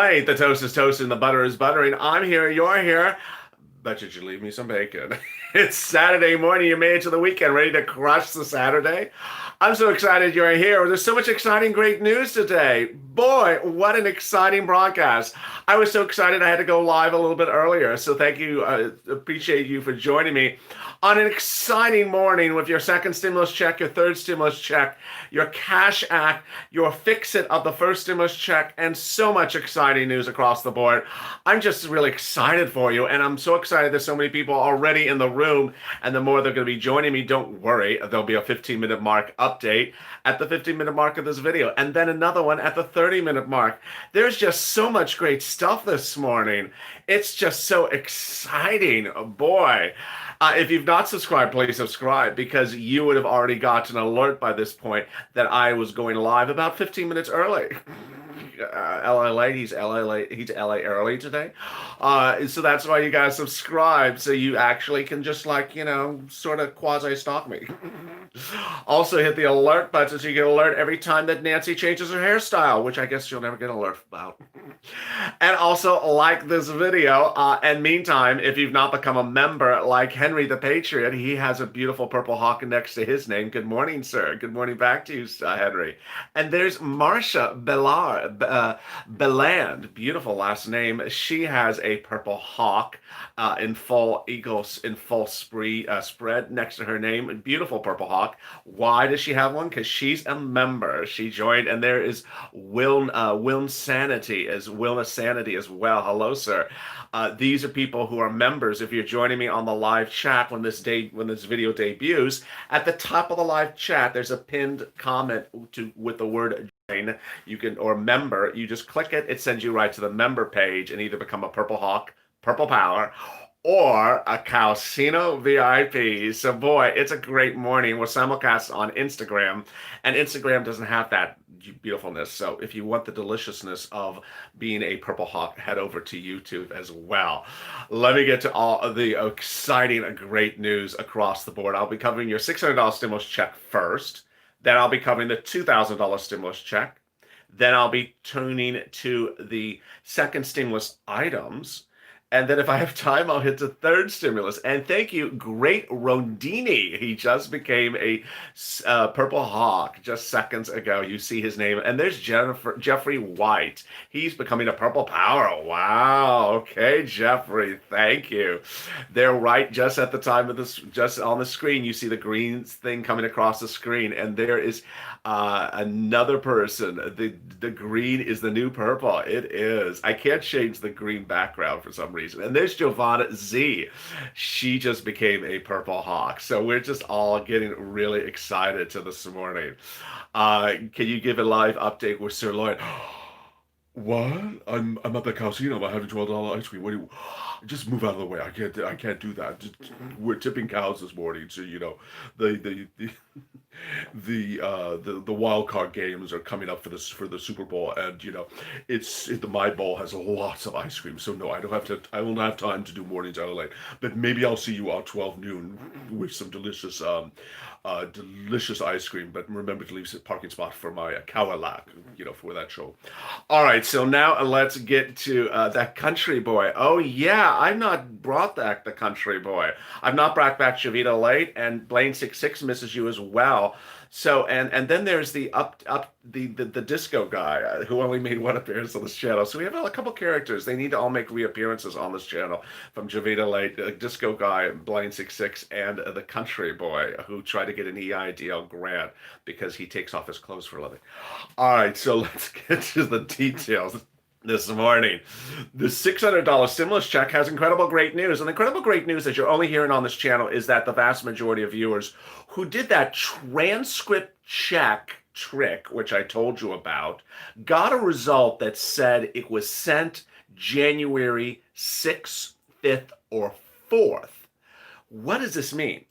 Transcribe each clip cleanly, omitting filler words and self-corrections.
right, the toast is toasting, the butter is buttering. I'm here, you're here. Bet you should leave me some bacon. It's Saturday morning. You made it to the weekend, ready to crush the Saturday. I'm so excited you're here. There's so much exciting, great news today. Boy, what an exciting broadcast. I was so excited I had to go live a little bit earlier. So thank you. Appreciate you for joining me on an exciting morning with your second stimulus check, your third stimulus check, your Cash Act, your fix-it of the first stimulus check, and so much exciting news across the board. I'm just really excited for you, and I'm so excited there's so many people already in the room, and the more they're going to be joining me, don't worry, there'll be a 15-minute mark update at the 15-minute mark of this video, and then another one at the 30-minute mark. There's just so much great stuff this morning. It's just so exciting. Oh, boy. If you've not subscribed, please subscribe because you would have already gotten an alert by this point that I was going live about 15 minutes early. LALATE, he's LA early today. So that's why you guys subscribe, so you actually can just sort of quasi-stalk me. Also hit the alert button so you get alert every time that Nancy changes her hairstyle, which I guess you'll never get an alert about. And also like this video. And meantime, if you've not become a member like Henry the Patriot, he has a beautiful purple hawk next to his name. Good morning, sir. Good morning back to you, Henry. And there's Marcia Beland, beautiful last name. She has a purple hawk in full eagles in full spread next to her name. Beautiful purple hawk. Why does she have one? Because she's a member. She joined, and there is Wiln Sanity as well. Hello, sir. These are people who are members. If you're joining me on the live chat when this video debuts, at the top of the live chat, there's a pinned comment with the word join. You can, or member, you just click it, it sends you right to the member page and either become a Purple Hawk, Purple Power, or a Calcino VIP. So boy, it's a great morning. We're simulcast on Instagram, and Instagram doesn't have that beautifulness. So if you want the deliciousness of being a Purple Hawk, head over to YouTube as well. Let me get to all of the exciting, great news across the board. I'll be covering your $600 stimulus check first. Then I'll be covering the $2,000 stimulus check. Then I'll be turning to the second stimulus items. And then if I have time, I'll hit the third stimulus. And thank you, Great Rondini. He just became a Purple Hawk just seconds ago. You see his name. And there's Jeffrey White. He's becoming a Purple Power. Wow. Okay, Jeffrey. Thank you. They're right just at the time of this, just on the screen. You see the green thing coming across the screen. And there is another person. The green is the new purple. It is. I can't change the green background for some reason. And there's Giovanna Z. She just became a Purple Hawk. So we're just all getting really excited to this morning. Can you give a live update with Sir Lloyd? What? I'm at the casino. I'm having $12 ice cream. What do you? Just move out of the way. I can't do that. We're tipping cows this morning, so the the wild card games are coming up for the Super Bowl, and the my bowl has lots of ice cream. So no, I will not have time to do mornings out of late. But maybe I'll see you at 12 noon with some delicious delicious ice cream. But remember to leave a parking spot for my Cadillac, for that show. All right, so now let's get to that country boy. Oh yeah, I've not brought back the country boy. I've not brought back Shavita Late, and Blaine66 misses you as well. So and then there's the disco guy who only made one appearance on this channel. So we have a couple characters. They need to all make reappearances on this channel, from Javita Late, disco guy, Blaine66, and the country boy who tried to get an EIDL grant because he takes off his clothes for a living. All right, so let's get to the details. This morning, the $600 stimulus check has incredible great news. And the incredible great news that you're only hearing on this channel is that the vast majority of viewers who did that transcript check trick, which I told you about, got a result that said it was sent January 6th, 5th, or 4th. What does this mean?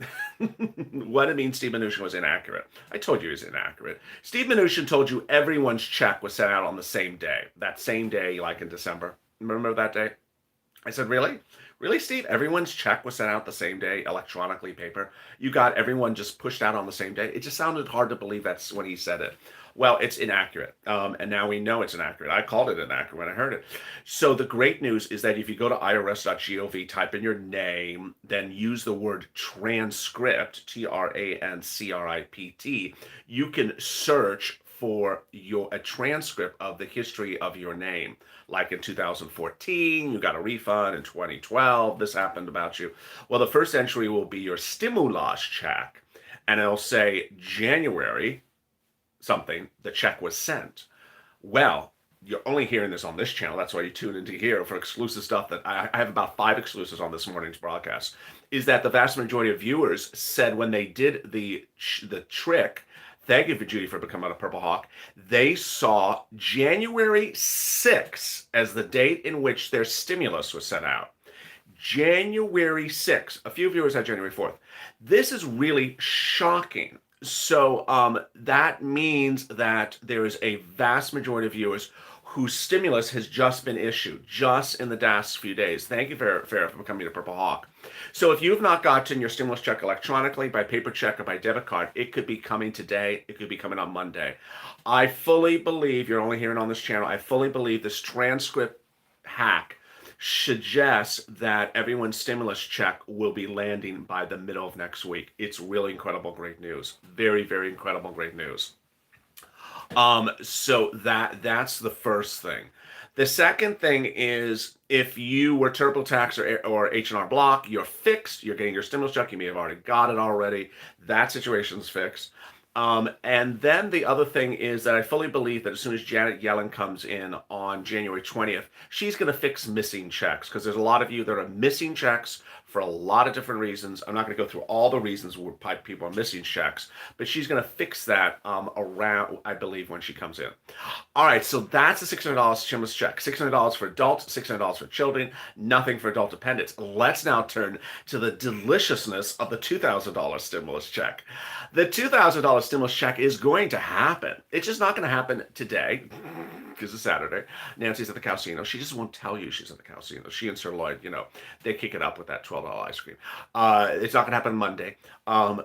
What it means Steve Mnuchin was inaccurate. I told you he was inaccurate. Steve Mnuchin told you everyone's check was sent out on the same day. That same day, like in December. Remember that day? I said, really? Really, Steve? Everyone's check was sent out the same day, electronically, paper? You got everyone just pushed out on the same day? It just sounded hard to believe that's when he said it. Well, it's inaccurate. And now we know it's inaccurate. I called it inaccurate when I heard it. So the great news is that if you go to irs.gov, type in your name, then use the word transcript, TRANCRIPT, you can search for a transcript of the history of your name. Like in 2014, you got a refund. In 2012, this happened about you. Well, the first entry will be your stimulus check, and it'll say January something, the check was sent. Well, you're only hearing this on this channel. That's why you tune into here for exclusive stuff that I have about 5 exclusives on this morning's broadcast. Is that the vast majority of viewers said when they did the trick, thank you for Judy for becoming a Purple Hawk, they saw January 6th as the date in which their stimulus was sent out. January 6th. A few viewers had January 4th. This is really shocking. So that means that there is a vast majority of viewers whose stimulus has just been issued, just in the last few days. Thank you, Farrah, for becoming a Purple Hawk. So if you've not gotten your stimulus check electronically, by paper check, or by debit card, it could be coming today. It could be coming on Monday. I fully believe, you're only hearing on this channel, I fully believe this transcript hack suggests that everyone's stimulus check will be landing by the middle of next week. It's really incredible, great news. Very, very incredible, great news. So that's the first thing. The second thing is if you were TurboTax or H&R Block, you're fixed. You're getting your stimulus check. You may have already got it already. That situation's fixed. And then the other thing is that I fully believe that as soon as Janet Yellen comes in on January 20th, she's going to fix missing checks, because there's a lot of you that are missing checks for a lot of different reasons. I'm not going to go through all the reasons why people are missing checks, but she's going to fix that around, I believe, when she comes in. All right, so that's a $600 stimulus check. $600 for adults, $600 for children, nothing for adult dependents. Let's now turn to the deliciousness of the $2,000 stimulus check. The $2,000 stimulus check is going to happen. It's just not going to happen today, because it's Saturday. Nancy's at the casino. She just won't tell you she's at the casino. She and Sir Lloyd, they kick it up with that $12 ice cream. It's not going to happen Monday,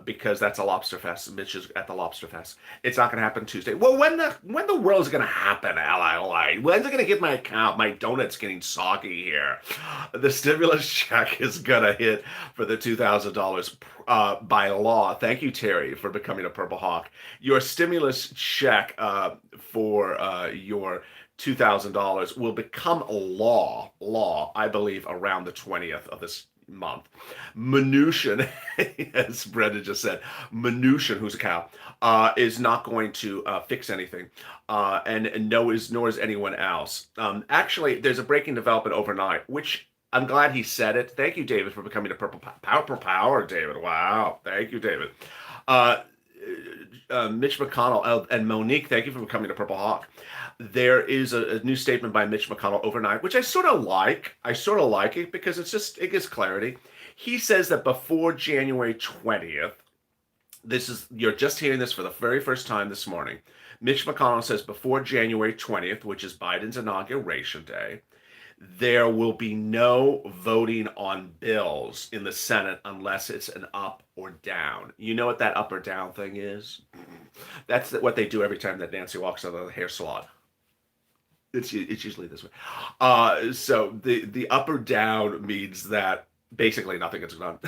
because that's a lobster fest. Mitch is at the lobster fest. It's not going to happen Tuesday. Well, when the world is going to happen, LALATE? When's it going to hit my account? My donut's getting soggy here. The stimulus check is going to hit for the $2,000 by law. Thank you, Terry, for becoming a Purple Hawk. Your stimulus check for your $2,000 will become law, I believe, around the 20th of this month. Mnuchin, as Brenda just said, Mnuchin, who's a cow, is not going to fix anything, and nor is anyone else. Actually, there's a breaking development overnight, which I'm glad he said it. Thank you, David, for becoming a Purple Power, David. Wow. Thank you, David. Mitch McConnell and Monique, thank you for becoming a Purple Hawk. There is a new statement by Mitch McConnell overnight, which I sort of like. I sort of like it because it gives clarity. He says that before January 20th, you're just hearing this for the very first time this morning. Mitch McConnell says before January 20th, which is Biden's inauguration day, there will be no voting on bills in the Senate unless it's an up or down. You know what that up or down thing is? That's what they do every time that Nancy walks out of the hair salon. It's usually this way. So the up or down means that basically nothing gets done.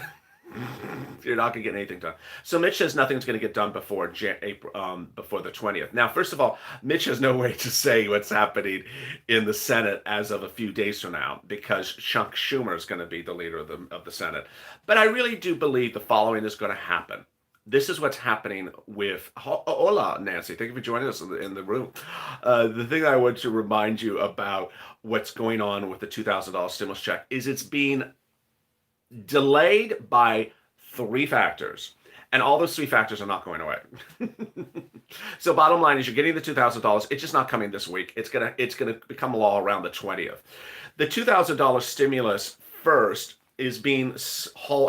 You're not going to get anything done. So Mitch says nothing's going to get done before before the 20th. Now, first of all, Mitch has no way to say what's happening in the Senate as of a few days from now, because Chuck Schumer is going to be the leader of the Senate. But I really do believe the following is going to happen. This is what's happening with... Hola, Nancy. Thank you for joining us in the room. The thing I want to remind you about what's going on with the $2,000 stimulus check is it's being delayed by 3 factors, and all those 3 factors are not going away. So bottom line is you're getting the $2,000. It's just not coming this week. It's gonna become law around the 20th. The $2,000 stimulus first is being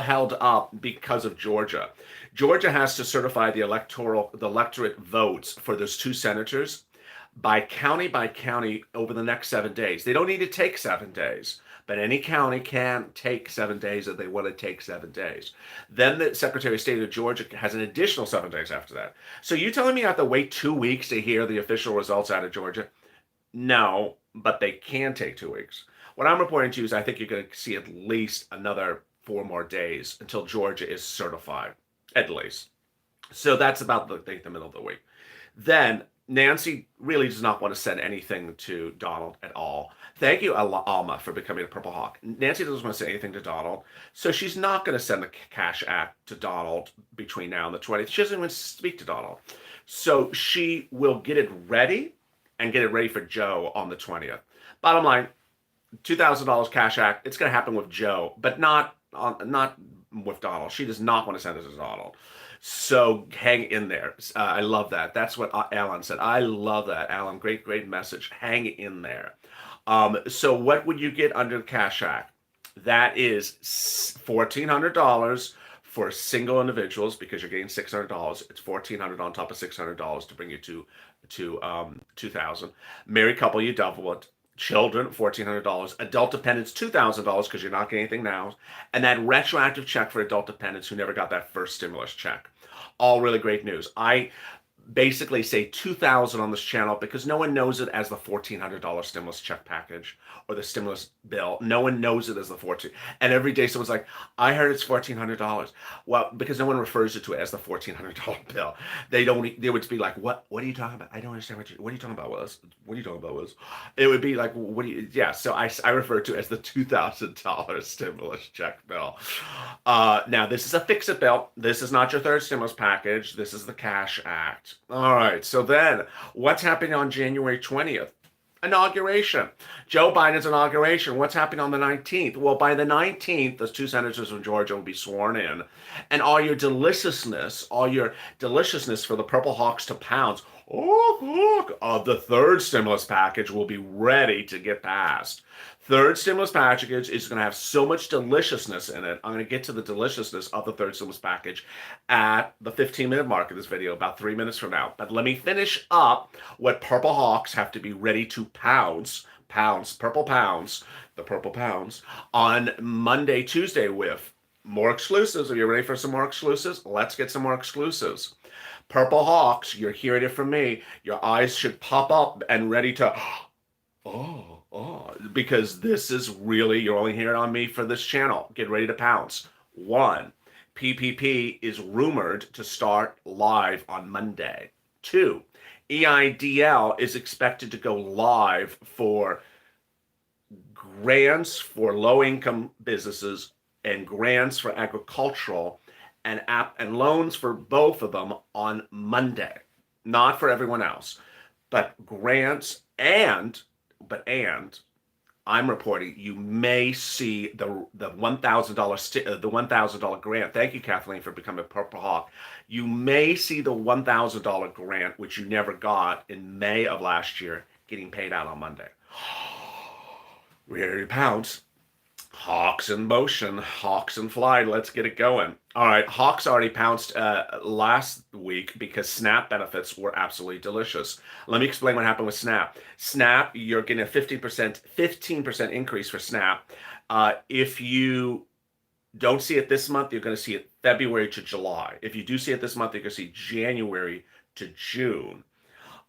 held up because of Georgia. Georgia has to certify the electorate votes for those 2 senators by county over the next 7 days. They don't need to take 7 days, but any county can take 7 days if they want to take 7 days. Then the Secretary of State of Georgia has an additional 7 days after that. So you telling me I have to wait 2 weeks to hear the official results out of Georgia? No, but they can take 2 weeks. What I'm reporting to you is I think you're going to see at least another 4 more days until Georgia is certified, at least. So that's about the middle of the week. Then Nancy really does not want to send anything to Donald at all. Thank you, Alma, for becoming a Purple Hawk. Nancy doesn't want to say anything to Donald, so she's not going to send the Cash Act to Donald between now and the 20th. She doesn't even speak to Donald. So she will get it ready and get it ready for Joe on the 20th. Bottom line, $2,000 Cash Act. It's going to happen with Joe, but not with Donald. She does not want to send it to Donald. So hang in there. I love that. That's what Alan said. I love that, Alan. Great, great message. Hang in there. So what would you get under the Cash Act? That is $1,400 for single individuals because you're getting $600. It's $1,400 on top of $600 to bring you to 2,000. Married couple, you double it. Children, $1,400. Adult dependents, $2,000 because you're not getting anything now. And that retroactive check for adult dependents who never got that first stimulus check. All really great news. I basically say 2,000 on this channel because no one knows it as the $1,400 stimulus check package or the stimulus bill. No one knows it as the 14. And every day someone's like, I heard it's $1,400. Well, because no one refers to it as the $1,400 bill. They would be like, what are you talking about? I don't understand what are you talking about, Willis? What are you talking about, Willis? It would be like, yeah. So I refer to it as the $2,000 stimulus check bill. Now this is a fix-it bill. This is not your third stimulus package. This is the Cash Act. All right, so then what's happening on January 20th? Inauguration. Joe Biden's inauguration. What's happening on the 19th? Well, by the 19th, the two senators from Georgia will be sworn in. And all your deliciousness for the Purple Hawks to pounce, of the third stimulus package will be ready to get passed. Third stimulus package is going to have so much deliciousness in it. I'm going to get to the deliciousness of the third stimulus package at the 15-minute mark of this video, about 3 minutes from now. But let me finish up what Purple Hawks have to be ready to pounce, purple pounds, the purple pounds, on Monday, Tuesday with more exclusives. Are you ready for some more exclusives? Let's get some more exclusives. Purple Hawks, you're hearing it from me. Your eyes should pop up and ready to, because this is really, you're only hearing on me for this channel. Get ready to pounce. 1, PPP is rumored to start live on Monday. 2, EIDL is expected to go live for grants for low-income businesses and grants for agricultural and loans for both of them on Monday. Not for everyone else, but grants and I'm reporting you may see the $1,000 grant. Thank you, Kathleen, for becoming a Purple Hawk. You may see the $1,000 grant, which you never got in May of last year, getting paid out on Monday. Ready to pounce. Hawks in motion, Hawks in flight. Let's get it going. All right, Hawks already pounced last week because SNAP benefits were absolutely delicious. Let me explain what happened with SNAP. SNAP, you're getting a 15% increase for SNAP. If you don't see it this month, you're going to see it February to July. If you do see it this month, you're going to see January to June.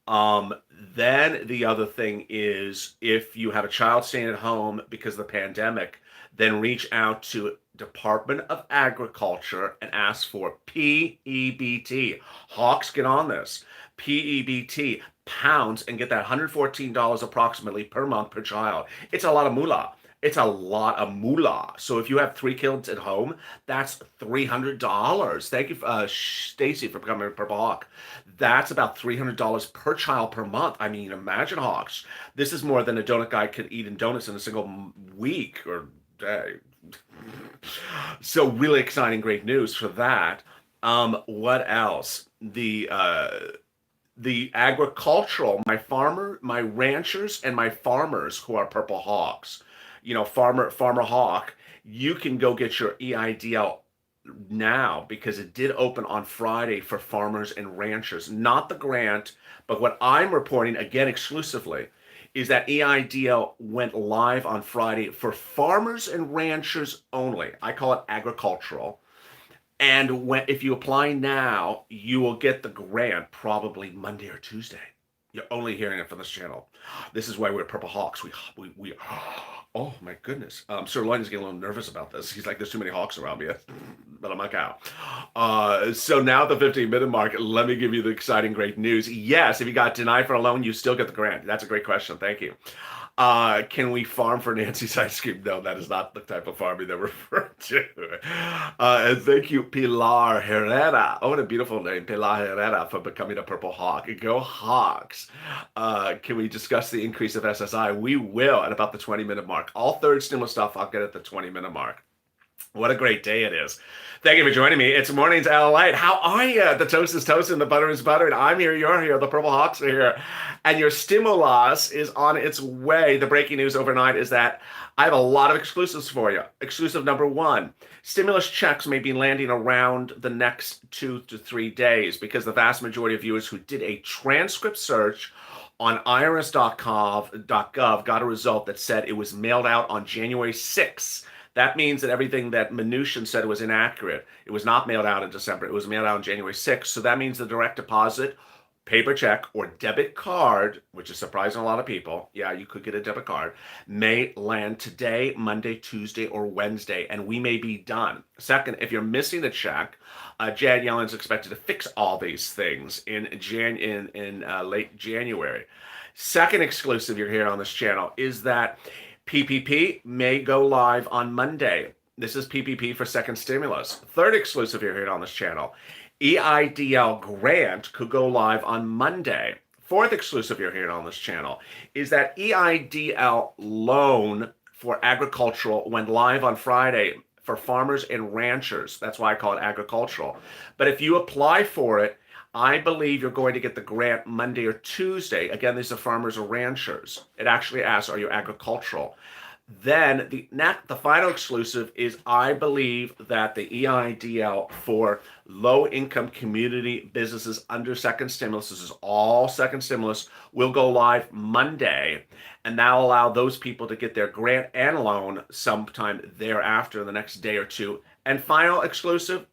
Then the other thing is if you have a child staying at home because of the pandemic, then reach out to Department of Agriculture and ask for PEBT. Hawks, get on this. PEBT, pounds, and get that $114 approximately per month per child. It's a lot of moolah. It's a lot of moolah. So if you have 3 kids at home, that's $300. Thank you, Stacy, for becoming a Purple Hawk. That's about $300 per child per month. I mean, imagine, Hawks. This is more than a donut guy could eat in donuts in a single week or day. So really exciting, great news for that. What else? The agricultural, my ranchers and my farmers who are Purple Hawks. You know, farmer hawk, you can go get your EIDL now because it did open on Friday for farmers and ranchers, not the grant, but what I'm reporting again exclusively is that EIDL went live on Friday for farmers and ranchers only. I call it agricultural. And if you apply now, you will get the grant probably Monday or Tuesday. You're only hearing it from this channel. This is why we're Purple Hawks. We oh my goodness. Sir Lloyd is getting a little nervous about this. He's like, there's too many hawks around me. But I'm like, out. So now at the 15-minute mark, let me give you the exciting great news. Yes, if you got denied for a loan, you still get the grant. That's a great question. Thank you. Can we farm for Nancy's ice cream? No, that is not the type of farming that we're referring to. And thank you, Pilar Herrera. Oh, what a beautiful name, Pilar Herrera, for becoming a Purple Hawk. Go Hawks. Can we discuss the increase of SSI? We will at about the 20-minute mark. All third stimulus stuff, I'll get at the 20-minute mark. What a great day it is. Thank you for joining me. It's morning's LALATE. How are you? The toast is toast and the butter is butter. And I'm here, you're here, the Purple Hawks are here. And your stimulus is on its way. The breaking news overnight is that I have a lot of exclusives for you. Exclusive number one, stimulus checks may be landing around the next 2 to 3 days because the vast majority of viewers who did a transcript search on irs.gov got a result that said it was mailed out on January 6th. That means that everything that Mnuchin said was inaccurate. It was not mailed out in December. It was mailed out on January 6th. So that means the direct deposit, paper check, or debit card, which is surprising a lot of people. Yeah, you could get a debit card, may land today, Monday, Tuesday, or Wednesday, and we may be done. Second, if you're missing a check, Janet Yellen's expected to fix all these things in late January. Second exclusive you're hearing on this channel is that PPP may go live on Monday. This is PPP for second stimulus. Third exclusive you're hearing on this channel, EIDL grant could go live on Monday. Fourth exclusive you're hearing on this channel is that EIDL loan for agricultural went live on Friday for farmers and ranchers. That's why I call it agricultural. But if you apply for it, I believe you're going to get the grant Monday or Tuesday. Again, these are farmers or ranchers. It actually asks, are you agricultural? Then the final exclusive is I believe that the EIDL for low-income community businesses under second stimulus, this is all second stimulus, will go live Monday. And that'll allow those people to get their grant and loan sometime thereafter in the next day or two. And final exclusive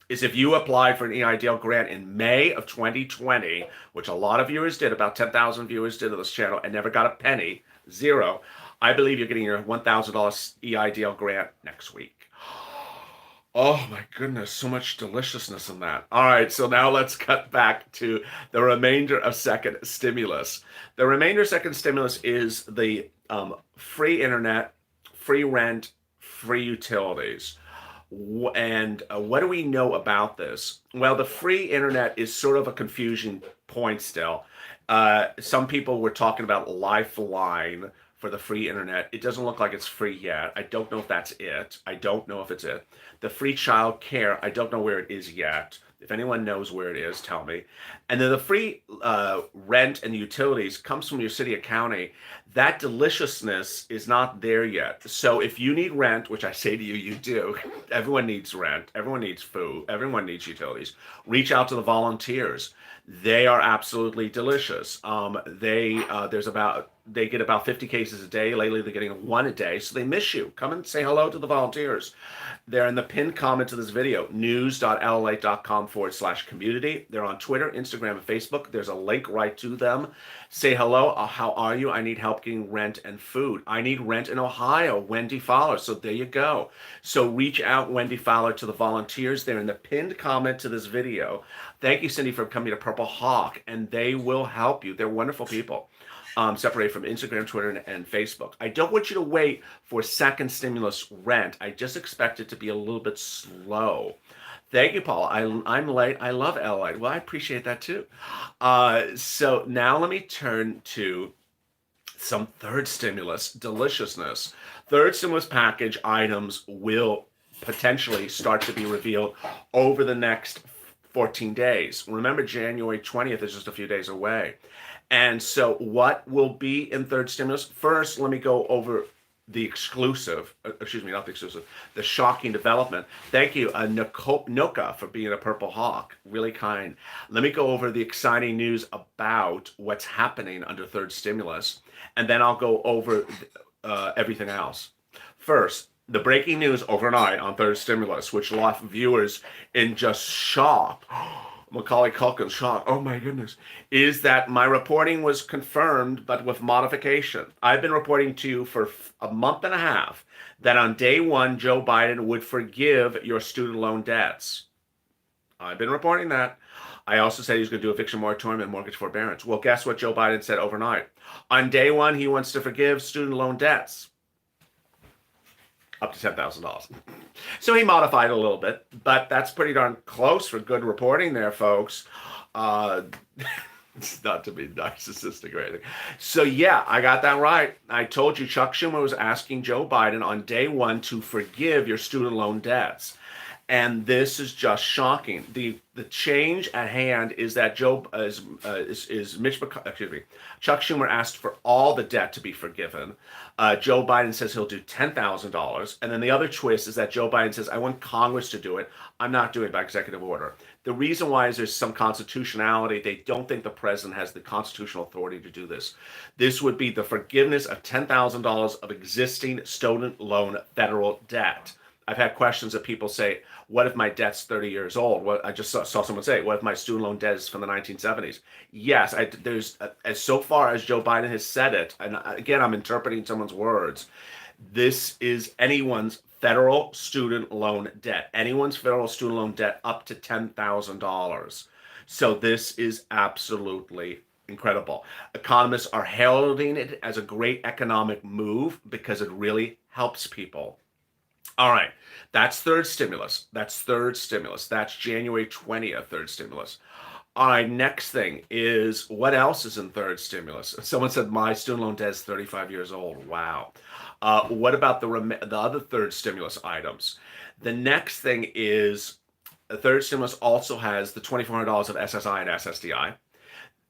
is if you applied for an EIDL grant in May of 2020, which a lot of viewers did, about 10,000 viewers did on this channel and never got a penny, zero, I believe you're getting your $1,000 EIDL grant next week. Oh my goodness, so much deliciousness in that. All right, so now let's cut back to the remainder of second stimulus. The remainder of second stimulus is the free internet, free rent, free utilities. And what do we know about this? Well, the free internet is sort of a confusion point still. Some people were talking about Lifeline for the free internet. It doesn't look like it's free yet. I don't know if that's it. I don't know if it's it. The free child care, I don't know where it is yet. If anyone knows where it is, tell me. And then the free rent and utilities comes from your city or county. That deliciousness is not there yet. So if you need rent, which I say to you, you do. Everyone needs rent. Everyone needs food. Everyone needs utilities. Reach out to the volunteers. They are absolutely delicious. They get about 50 cases a day. Lately, they're getting one a day. So they miss you. Come and say hello to the volunteers. They're in the pinned comment to this video, news.lalate.com/community. They're on Twitter, Instagram, and Facebook. There's a link right to them. Say hello. How are you? I need help getting rent and food. I need rent in Ohio. Wendy Fowler. So there you go. So reach out, Wendy Fowler, to the volunteers. They're in the pinned comment to this video. Thank you, Cindy, for coming to Purple Hawk, and they will help you. They're wonderful people. Separated from Instagram, Twitter, and Facebook. I don't want you to wait for second stimulus rent. I just expect it to be a little bit slow. Thank you, Paul. I'm late. I love LA. Well, I appreciate that too. So now let me turn to some third stimulus deliciousness. Third stimulus package items will potentially start to be revealed over the next 14 days. Remember, January 20th is just a few days away. And so what will be in third stimulus? First, let me go over the exclusive, excuse me, not the exclusive, the shocking development. Thank you, Noka, for being a Purple Hawk. Really kind. Let me go over the exciting news about what's happening under third stimulus, and then I'll go over everything else. First, the breaking news overnight on third stimulus, which left viewers in just shock. Macaulay Culkin shock. Oh my goodness. Is that my reporting was confirmed, but with modification. I've been reporting to you for a month and a half that on day one, Joe Biden would forgive your student loan debts. I've been reporting that. I also said he was going to do eviction moratorium and mortgage forbearance. Well, guess what Joe Biden said overnight? On day one, he wants to forgive student loan debts up to $10,000. So he modified a little bit, but that's pretty darn close for good reporting there, folks. It's not to be narcissistic or anything. So yeah, I got that right. I told you Chuck Schumer was asking Joe Biden on day one to forgive your student loan debts. And this is just shocking. The change at hand is that Chuck Schumer asked for all the debt to be forgiven. Joe Biden says he'll do $10,000, and then the other twist is that Joe Biden says, "I want Congress to do it. I'm not doing it by executive order." The reason why is there's some constitutionality. They don't think the president has the constitutional authority to do this. This would be the forgiveness of $10,000 of existing student loan federal debt. I've had questions that people say, what if my debt's 30 years old? What I just saw someone say, what if my student loan debt is from the 1970s? Yes, there's as so far as Joe Biden has said it, and again, I'm interpreting someone's words. This is anyone's federal student loan debt. Anyone's federal student loan debt up to $10,000. So this is absolutely incredible. Economists are heralding it as a great economic move because it really helps people. All right, that's third stimulus. That's January 20th, third stimulus. All right, next thing is what else is in third stimulus? Someone said my student loan debt is 35 years old. Wow. What about the other third stimulus items? The next thing is the third stimulus also has the $2,400 of SSI and SSDI.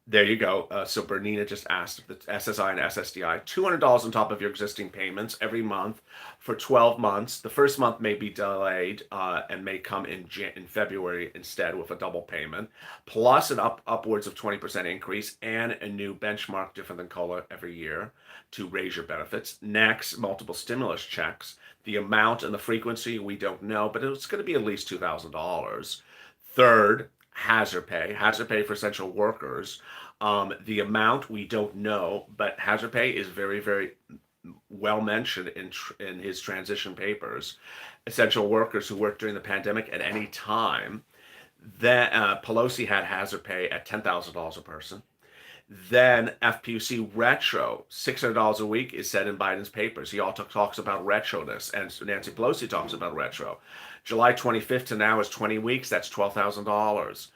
There you go. So Bernina just asked the SSI and SSDI, $200 on top of your existing payments every month for 12 months. The first month may be delayed and may come in February instead with a double payment, plus an upwards of 20% increase and a new benchmark different than COLA every year to raise your benefits. Next, multiple stimulus checks. The amount and the frequency, we don't know, but it's going to be at least $2,000. Third, hazard pay for essential workers. The amount we don't know, but hazard pay is very, very well mentioned in his transition papers. Essential workers who worked during the pandemic at any time. Then Pelosi had hazard pay at $10,000 a person. Then FPUC retro, $600 a week is said in Biden's papers. He also talks about retroness, and Nancy Pelosi talks about retro. July 25th to now is 20 weeks. That's $12,000.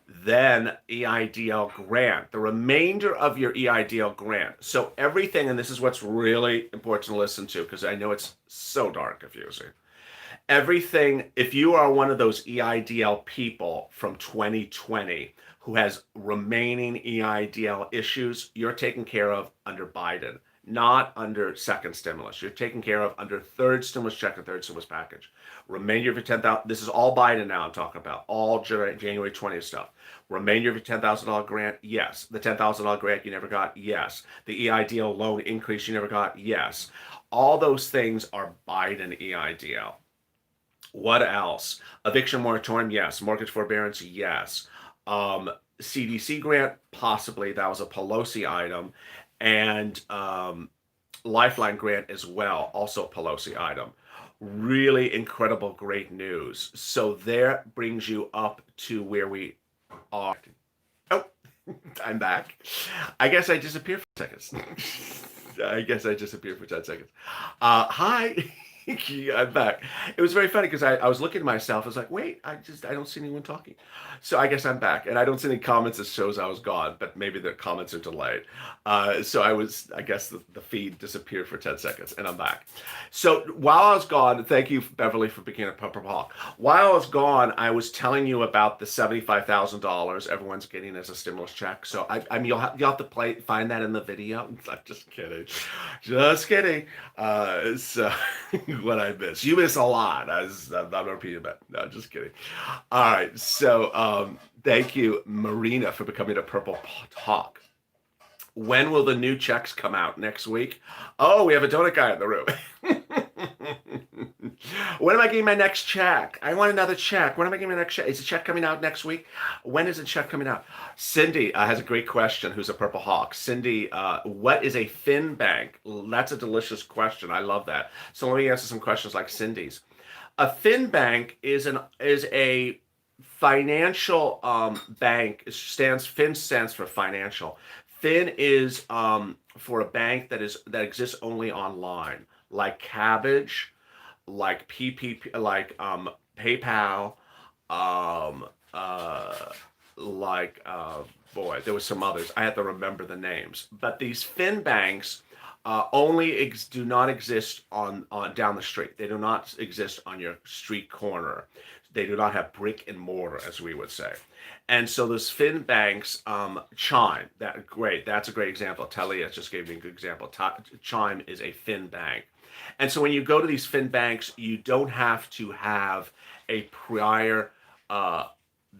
Then EIDL grant, the remainder of your EIDL grant. So everything, and this is what's really important to listen to because I know it's so darn confusing. Everything, if you are one of those EIDL people from 2020 who has remaining EIDL issues, you're taken care of under Biden, not under second stimulus. You're taken care of under third stimulus check and third stimulus package. Remainder of your $10,000, this is all Biden now I'm talking about, all January 20th stuff. Remainder of your $10,000 grant, yes. The $10,000 grant you never got, yes. The EIDL loan increase you never got, yes. All those things are Biden EIDL. What else? Eviction moratorium, yes. Mortgage forbearance, yes. CDC grant, possibly. That was a Pelosi item. And Lifeline grant as well, also a Pelosi item. Really incredible, great news. So there brings you up to where we are. Oh, I'm back. I guess I disappeared for seconds. I guess I disappeared for 10 seconds. Hi. Yeah, I'm back. It was very funny because I was looking at myself. I was like, wait, I don't see anyone talking. So I guess I'm back, and I don't see any comments that shows I was gone, but maybe the comments are delayed. So I guess the feed disappeared for 10 seconds, and I'm back. So while I was gone, thank you, Beverly, for picking up Purple Hawk. While I was gone, I was telling you about the $75,000 everyone's getting as a stimulus check. So I mean, you'll have to find that in the video. I'm just kidding, just kidding. So what I miss, you miss a lot. I'm not repeating that. No, just kidding. All right, so thank you, Marina, for becoming a Purple Hawk. When will the new checks come out? Next week? Oh, we have a donut guy in the room. When am I getting my next check? I want another check. When am I getting my next check? Is the check coming out next week? When is the check coming out? Cindy has a great question, who's a Purple Hawk. Cindy, what is a fin bank? That's a delicious question. I love that. So let me answer some questions like Cindy's. A fin bank is a financial bank. Fin stands for financial. Fin is for a bank that exists only online, like Cabbage, like PPP, like PayPal, um, uh, like boy, there was some others. I have to remember the names. But these fin banks do not exist on down the street. They do not exist on your street corner. They do not have brick and mortar, as we would say. And so those fin banks, Chime, that's a great example. Talia just gave me a good example. Chime is a fin bank. And so when you go to these fin banks, you don't have to have a prior uh,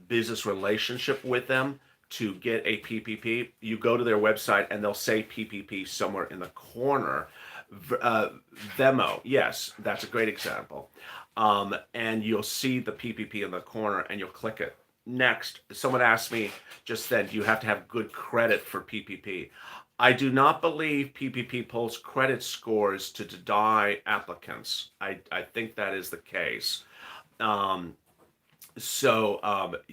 business relationship with them to get a PPP. You go to their website and they'll say PPP somewhere in the corner. Venmo, yes, that's a great example. And you'll see the PPP in the corner and you'll click it. Next, someone asked me just then, do you have to have good credit for PPP? I do not believe PPP pulls credit scores to deny applicants. I think that is the case. Um, so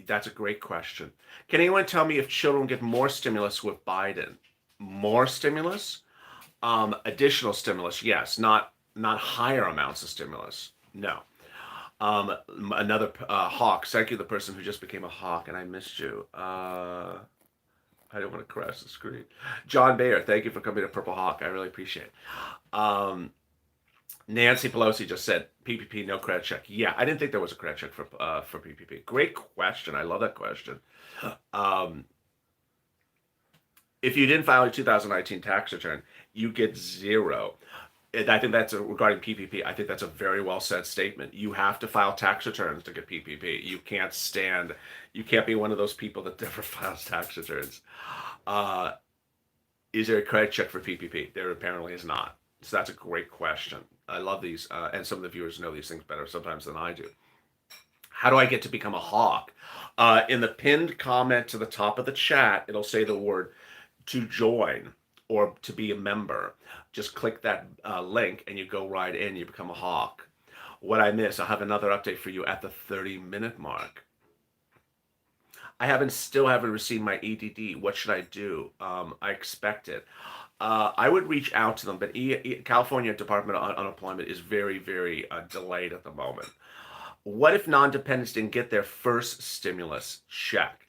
that's a great question. Can anyone tell me if children get more stimulus with Biden? More stimulus? Additional stimulus? Yes. Not higher amounts of stimulus. No. Another hawk. Thank you, the person who just became a hawk, and I missed you. I don't want to crash the screen. John Bayer, thank you for coming to Purple Hawk. I really appreciate it. Nancy Pelosi just said PPP, no credit check. Yeah, I didn't think there was a credit check for PPP. Great question. I love that question. Um, if you didn't file your 2019 tax return, you get zero. And I think regarding PPP. I think that's a very well said statement. You have to file tax returns to get PPP. You can't be one of those people that never files tax returns. Uh, is there a credit check for PPP? There apparently is not. So that's a great question. I love these, and some of the viewers know these things better sometimes than I do. How do I get to become a hawk? In the pinned comment to the top of the chat, it'll say the word to join or to be a member. Just click that link and you go right in, you become a hawk. What I miss, I'll have another update for you at the 30-minute mark. Still haven't received my EDD. What should I do? I expect it. I would reach out to them, but California Department of Unemployment is very, very delayed at the moment. What if non-dependents didn't get their first stimulus check?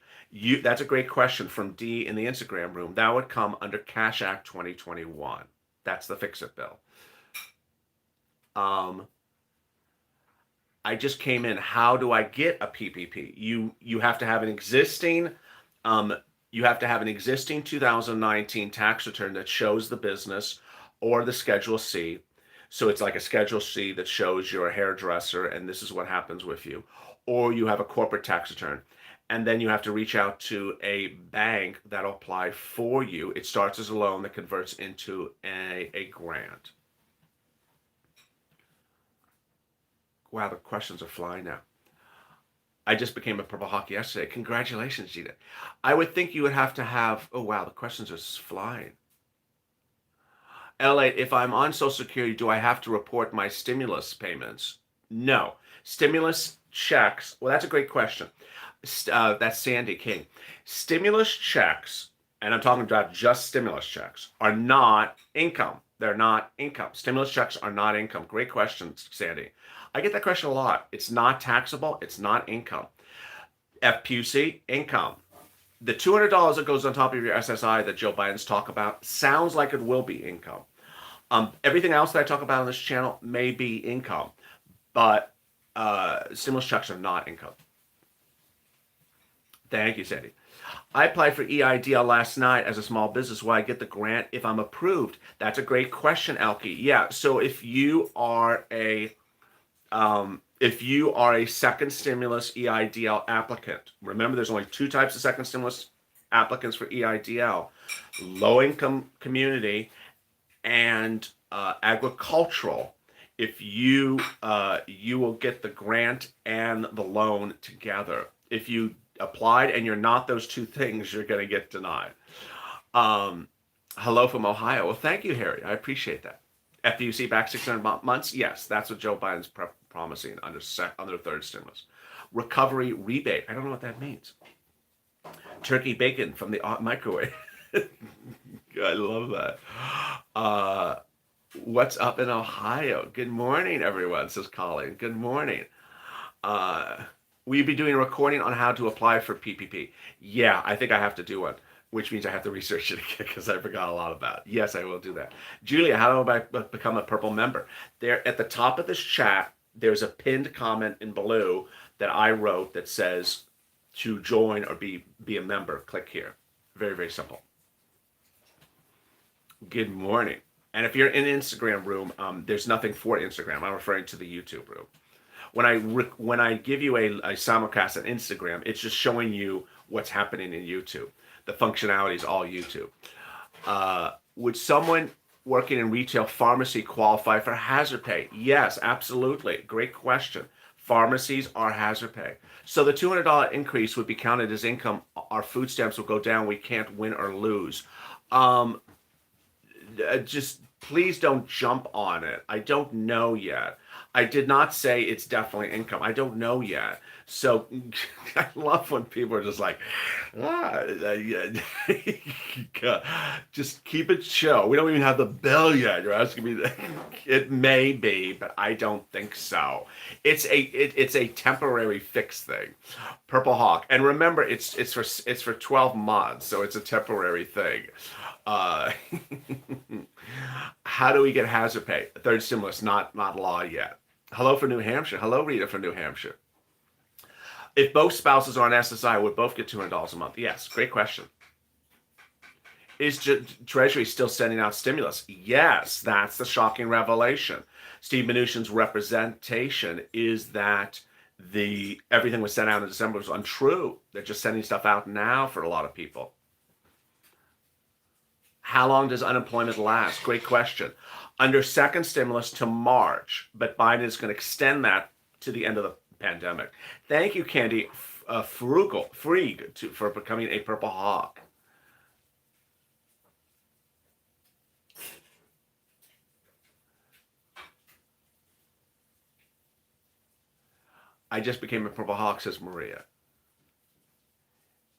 That's a great question from D in the Instagram room. That would come under Cash Act 2021. That's the Fix-It bill. I just came in. How do I get a PPP? You have to have an existing 2019 tax return that shows the business or the Schedule C. So it's like a Schedule C that shows you're a hairdresser and this is what happens with you. Or you have a corporate tax return. And then you have to reach out to a bank that'll apply for you. It starts as a loan that converts into a grant. Wow, the questions are flying now. I just became a Purple Hawk yesterday. Congratulations, Gina. I would think you would have to have, oh wow, the questions are flying. LA, if I'm on Social Security, do I have to report my stimulus payments? No. Stimulus checks, well, that's a great question. That's Sandy King. Stimulus checks, and I'm talking about just stimulus checks, are not income. They're not income. Stimulus checks are not income. Great question, Sandy. I get that question a lot. It's not taxable. It's not income. FPUC, income. The $200 that goes on top of your SSI that Joe Biden's talk about sounds like it will be income. Everything else that I talk about on this channel may be income, but stimulus checks are not income. Thank you, Sandy. I applied for EIDL last night as a small business. Will I get the grant if I'm approved? That's a great question, Elke. Yeah. So if you are a second stimulus EIDL applicant, remember there's only two types of second stimulus applicants for EIDL: low income community and agricultural. If you will get the grant and the loan together. If you applied and you're not those two things, you're going to get denied. Hello from Ohio. Well, thank you, Harry. I appreciate that. FPUC back 600 months. Yes, that's what Joe Biden's promising under third stimulus. Recovery rebate. I don't know what that means. Turkey bacon from the microwave. I love that. What's up in Ohio? Good morning, everyone, says Colleen. Good morning. Will you be doing a recording on how to apply for PPP? Yeah, I think I have to do one, which means I have to research it again because I forgot a lot about it. Yes, I will do that. Julia, how do I become a purple member? There at the top of this chat, there's a pinned comment in blue that I wrote that says to join or be a member. Click here. Very, very simple. Good morning. And if you're in Instagram room, there's nothing for Instagram. I'm referring to the YouTube room. When I give you a simulcast on Instagram, it's just showing you what's happening in YouTube. The functionality is all YouTube. Would someone working in retail pharmacy qualify for hazard pay? Yes, absolutely. Great question. Pharmacies are hazard pay. So the $200 increase would be counted as income. Our food stamps will go down. We can't win or lose. Just please don't jump on it. I don't know yet. I did not say it's definitely income. I don't know yet. So I love when people are just like, just keep it chill. We don't even have the bill yet. You're asking me that. It may be, but I don't think so. It's a temporary fix thing. Purple Hawk, and remember, it's for 12 months, so it's a temporary thing. How do we get hazard pay? Third stimulus, not law yet. Hello from New Hampshire. Hello, Rita from New Hampshire. If both spouses are on SSI, would both get $200 a month? Yes, great question. Is Treasury still sending out stimulus? Yes, that's the shocking revelation. Steve Mnuchin's representation is that everything was sent out in December was untrue. They're just sending stuff out now for a lot of people. How long does unemployment last? Great question. Under second stimulus to March, but Biden is going to extend that to the end of the pandemic. Thank you, Candy Freeg, for becoming a Purple Hawk. I just became a Purple Hawk, says Maria.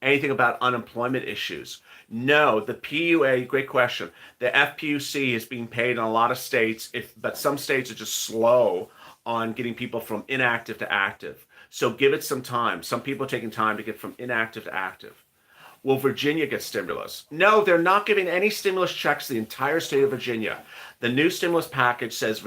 Anything about unemployment issues? No, the PUA, great question. The FPUC is being paid in a lot of states, but some states are just slow on getting people from inactive to active. So give it some time. Some people are taking time to get from inactive to active. Will Virginia get stimulus? No, they're not giving any stimulus checks to the entire state of Virginia. The new stimulus package says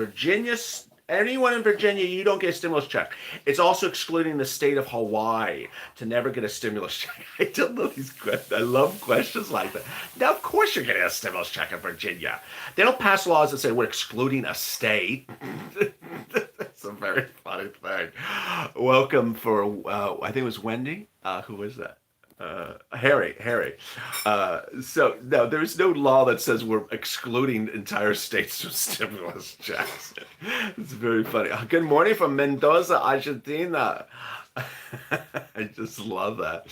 anyone in Virginia, you don't get a stimulus check. It's also excluding the state of Hawaii to never get a stimulus check. I don't know these questions. I love questions like that. Now, of course you're getting a stimulus check in Virginia. They don't pass laws that say we're excluding a state. That's a very funny thing. Welcome for, I think it was Wendy. Who was that? Harry. So no, there's no law that says we're excluding entire states from stimulus checks. It's very funny. Good morning from Mendoza, Argentina. I just love that.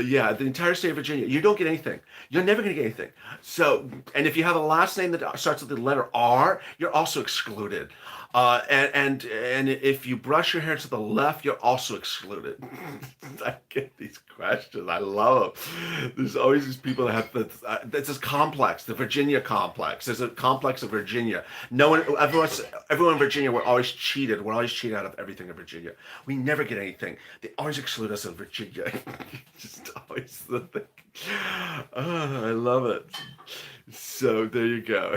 Yeah, the entire state of Virginia, you don't get anything. You're never going to get anything. So, and if you have a last name that starts with the letter R, you're also excluded. And if you brush your hair to the left, you're also excluded. I get these questions. I love them. There's always these people that have there's this complex, the Virginia complex. There's a complex of Virginia. No one, everyone in Virginia, we're always cheated. We're always cheated out of everything in Virginia. We never get anything. They always exclude us in Virginia. Just always the thing. Oh, I love it. So there you go.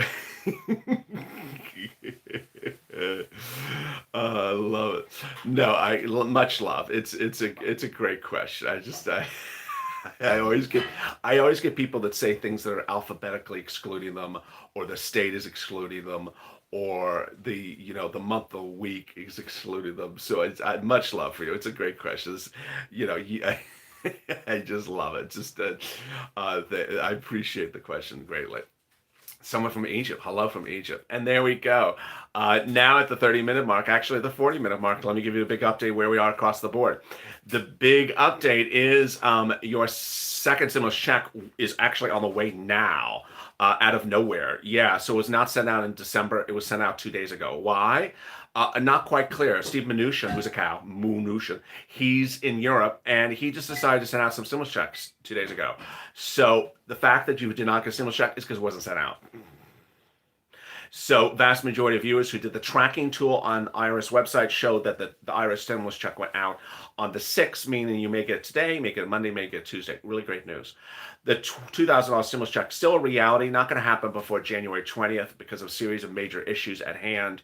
I love it. No, much love. It's a great question. I always get people that say things that are alphabetically excluding them, or the state is excluding them, or the month of the week is excluding them. So much love for you. It's a great question. I just love it. I appreciate the question greatly. Someone from Egypt. Hello from Egypt. And there we go. Now at the 30-minute mark, actually the 40-minute mark, let me give you a big update where we are across the board. The big update is your second stimulus check is actually on the way now. Out of nowhere. Yeah, so it was not sent out in December. It was sent out 2 days ago. Why? Not quite clear. Steve Mnuchin, who's a cow, Mnuchin, he's in Europe, and he just decided to send out some stimulus checks 2 days ago. So the fact that you did not get a stimulus check is because it wasn't sent out. So vast majority of viewers who did the tracking tool on IRS website showed that the IRS stimulus check went out on the 6th, meaning you may get it today, may get it Monday, may get it Tuesday. Really great news. The $2,000 stimulus check, still a reality, not going to happen before January 20th because of a series of major issues at hand.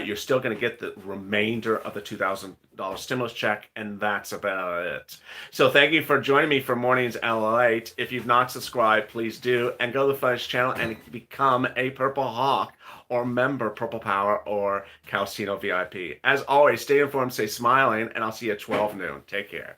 You're still going to get the remainder of the $2,000 stimulus check, and that's about it. So thank you for joining me for Mornings LALATE. If you've not subscribed, please do, and go to the Fudge channel and become a Purple Hawk or member Purple Power or Calcino VIP. As always, stay informed, stay smiling, and I'll see you at 12 noon. Take care.